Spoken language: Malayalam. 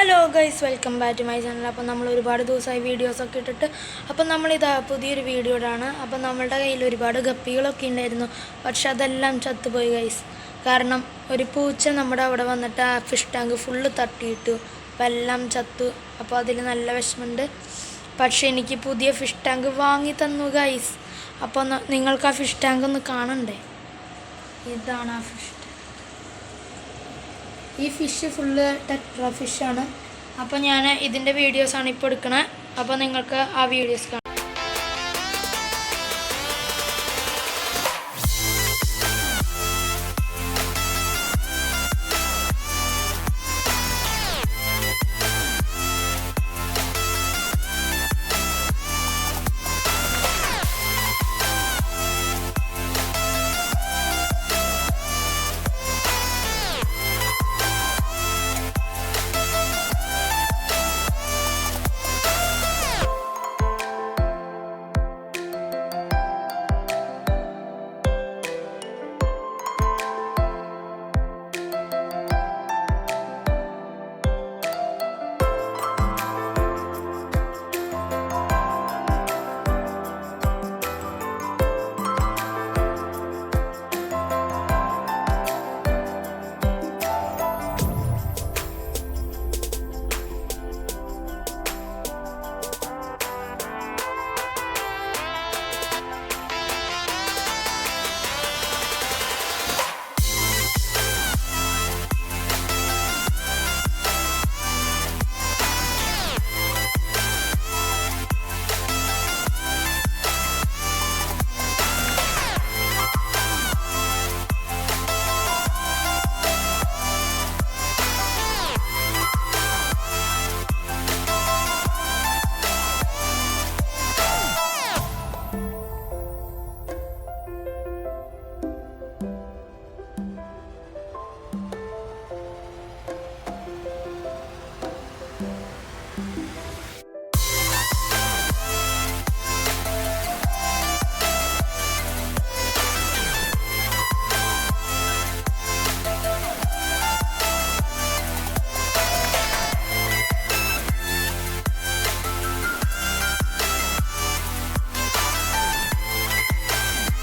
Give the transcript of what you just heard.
Hello guys, welcome back to my channel. അപ്പം നമ്മൾ ഒരുപാട് ദിവസമായി വീഡിയോസൊക്കെ ഇട്ടിട്ട് അപ്പം നമ്മളിതാ പുതിയൊരു വീഡിയോയിലാണ്. അപ്പം നമ്മളുടെ കയ്യിൽ ഒരുപാട് ഗപ്പികളൊക്കെ ഉണ്ടായിരുന്നു, പക്ഷെ അതെല്ലാം ചത്തുപോയി ഗൈസ്. കാരണം ഒരു പൂച്ച നമ്മുടെ അവിടെ വന്നിട്ട് ആ ഫിഷ് ടാങ്ക് ഫുള്ള് തട്ടിയിട്ടു, അപ്പം എല്ലാം ചത്തു. അപ്പോൾ അതിൽ നല്ല വിഷമമുണ്ട്. പക്ഷെ എനിക്ക് പുതിയ ഫിഷ് ടാങ്ക് വാങ്ങി തന്നു ഗൈസ്. അപ്പോൾ നിങ്ങൾക്ക് ആ ഫിഷ് ടാങ്ക് ഒന്ന് കാണണ്ടേ? ഇതാണ് ആ ഫിഷ്. ഈ ഫിഷ് ഫുള്ള് ടെട്രാ ഫിഷാണ്. അപ്പോൾ ഞാൻ ഇതിൻ്റെ വീഡിയോസാണ് ഇപ്പോൾ എടുക്കണത്. അപ്പോൾ നിങ്ങൾക്ക് ആ വീഡിയോസ് കാണാം.